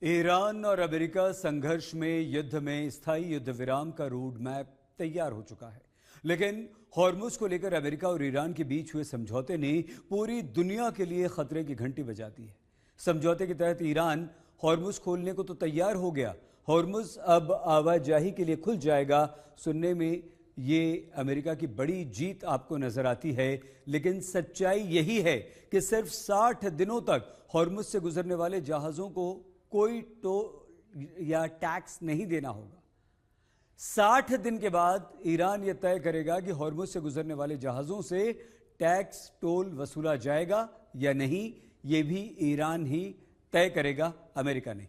Iran और America संघर्ष में युद्ध में स्थायी युद्ध विराम का रोड मैप तैयार हो चुका है, लेकिन हॉर्मुज को लेकर अमेरिका और ईरान के बीच हुए समझौते ने पूरी दुनिया के लिए खतरे की घंटी बजा दी है। समझौते के तहत ईरान हॉर्मुज खोलने को तो तैयार हो गया, हॉर्मुज अब आवाजाही के लिए खुल जाएगा। सुनने में ये अमेरिका की बड़ी जीत आपको नजर आती है, लेकिन सच्चाई यही है कि सिर्फ 60 दिनों तक हॉर्मुज से गुजरने वाले जहाजों को कोई टोल या टैक्स नहीं देना होगा। 60 दिन के बाद ईरान यह तय करेगा कि हॉर्मुज से गुजरने वाले जहाजों से टैक्स टोल वसूला जाएगा या नहीं। यह भी ईरान ही तय करेगा, अमेरिका नहीं।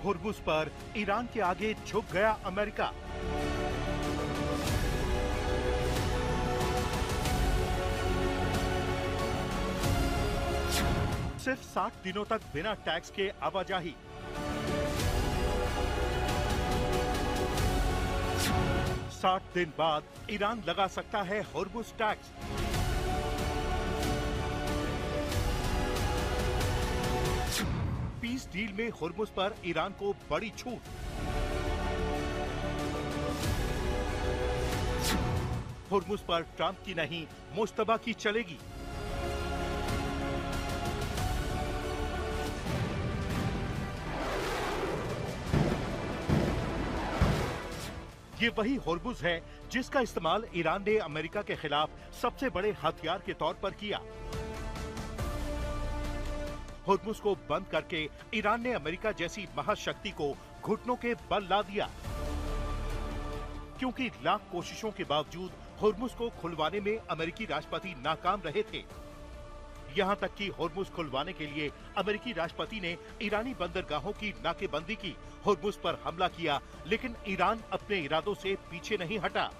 हॉर्मुज पर ईरान के आगे झुक गया अमेरिका। सिर्फ 60 दिनों तक बिना टैक्स के आवाजाही। साठ दिन बाद ईरान लगा सकता है हॉर्मुज टैक्स। पीस डील में हॉर्मुज पर ईरान को बड़ी छूट। हॉर्मुज पर ट्रंप की नहीं, मुश्तबा की चलेगी। ये वही हॉर्मुज है जिसका इस्तेमाल ईरान ने अमेरिका के खिलाफ सबसे बड़े हथियार के तौर पर किया। हॉर्मुज को बंद करके ईरान ने अमेरिका जैसी महाशक्ति को घुटनों के बल ला दिया, क्योंकि लाख कोशिशों के बावजूद हॉर्मुज को खुलवाने में अमेरिकी राष्ट्रपति नाकाम रहे थे। यहां तक कि हॉर्मुज खुलवाने के लिए अमेरिकी राष्ट्रपति ने ईरानी बंदरगाहों की नाकेबंदी की, हॉर्मुज पर हमला किया, लेकिन ईरान अपने इरादों से पीछे नहीं हटा।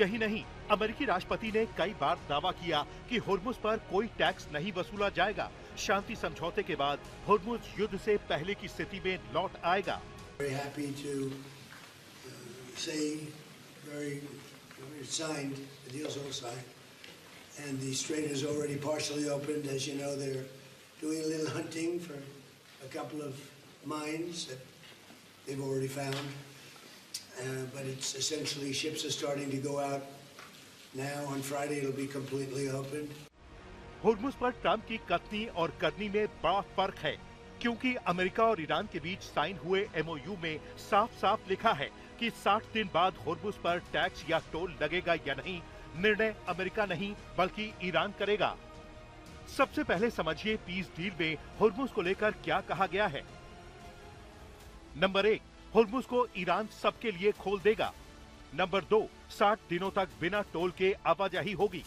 यही नहीं, अमेरिकी राष्ट्रपति ने कई बार दावा किया कि हॉर्मुज पर कोई टैक्स नहीं वसूला जाएगा। शांति समझौते के बाद हॉर्मुज युद्ध से पहले की स्थिति में लौट आएगा। And the strait is already partially opened. As you know, they're doing a little hunting for a couple of mines that they've already found. But it's essentially ships are starting to go out now. On Friday, it'll be completely opened. Hormuz पर Trump की कथनी और करनी में बड़ा फर्क है, क्योंकि अमेरिका और ईरान के बीच साइन हुए MOU में साफ-साफ लिखा है कि 60 दिन बाद हॉर्मुज पर टैक्स या टोल लगेगा या नहीं, निर्णय अमेरिका नहीं बल्कि ईरान करेगा। सबसे पहले समझिए पीस डील में हॉर्मुज को लेकर क्या कहा गया है। नंबर 1, हॉर्मुज को ईरान सबके लिए खोल देगा। नंबर 2, 60 दिनों तक बिना टोल के आवाजाही होगी।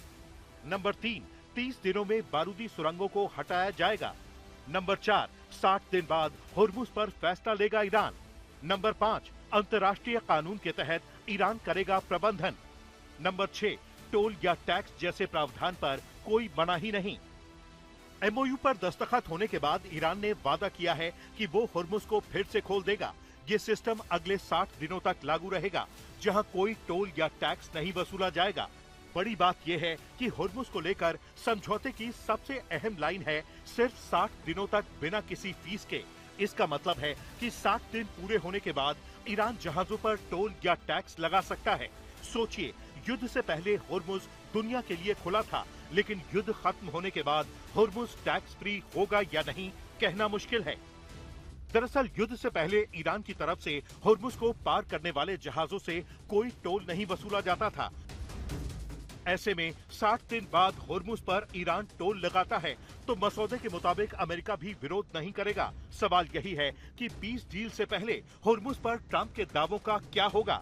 नंबर 3, 30 दिनों में बारूदी सुरंगों को हटाया जाएगा। नंबर 4, 60 दिन बाद हॉर्मुज पर फैसला लेगा ईरान। नंबर 5, अंतर्राष्ट्रीय कानून के तहत ईरान करेगा प्रबंधन। नंबर 6, टोल या टैक्स जैसे प्रावधान पर कोई मनाही नहीं। MOU पर दस्तखत होने के बाद ईरान ने वादा किया है कि वो हॉर्मुज को फिर से खोल देगा। ये सिस्टम अगले 60 दिनों तक लागू रहेगा, जहां कोई टोल या टैक्स नहीं वसूला जाएगा। बड़ी बात यह है कि हॉर्मुज को लेकर समझौते की सबसे अहम लाइन है सिर्फ 60 दिनों तक बिना किसी फीस के। इसका मतलब है कि 60 दिन पूरे होने के बाद ईरान जहाजों पर टोल या टैक्स लगा सकता है। सोचिए, युद्ध से पहले हॉर्मुज दुनिया के लिए खुला था, लेकिन युद्ध खत्म होने के बाद हॉर्मुज टैक्स फ्री होगा या नहीं कहना मुश्किल है। दरअसल युद्ध से पहले ईरान की तरफ से हॉर्मुज को पार करने वाले जहाजों से कोई टोल नहीं वसूला जाता था। ऐसे में 60 दिन बाद हॉर्मुज पर ईरान टोल लगाता है तो मसौदे के मुताबिक अमेरिका भी विरोध नहीं करेगा। सवाल यही है कि पीस डील से पहले हॉर्मुज पर ट्रंप के दावों का क्या होगा।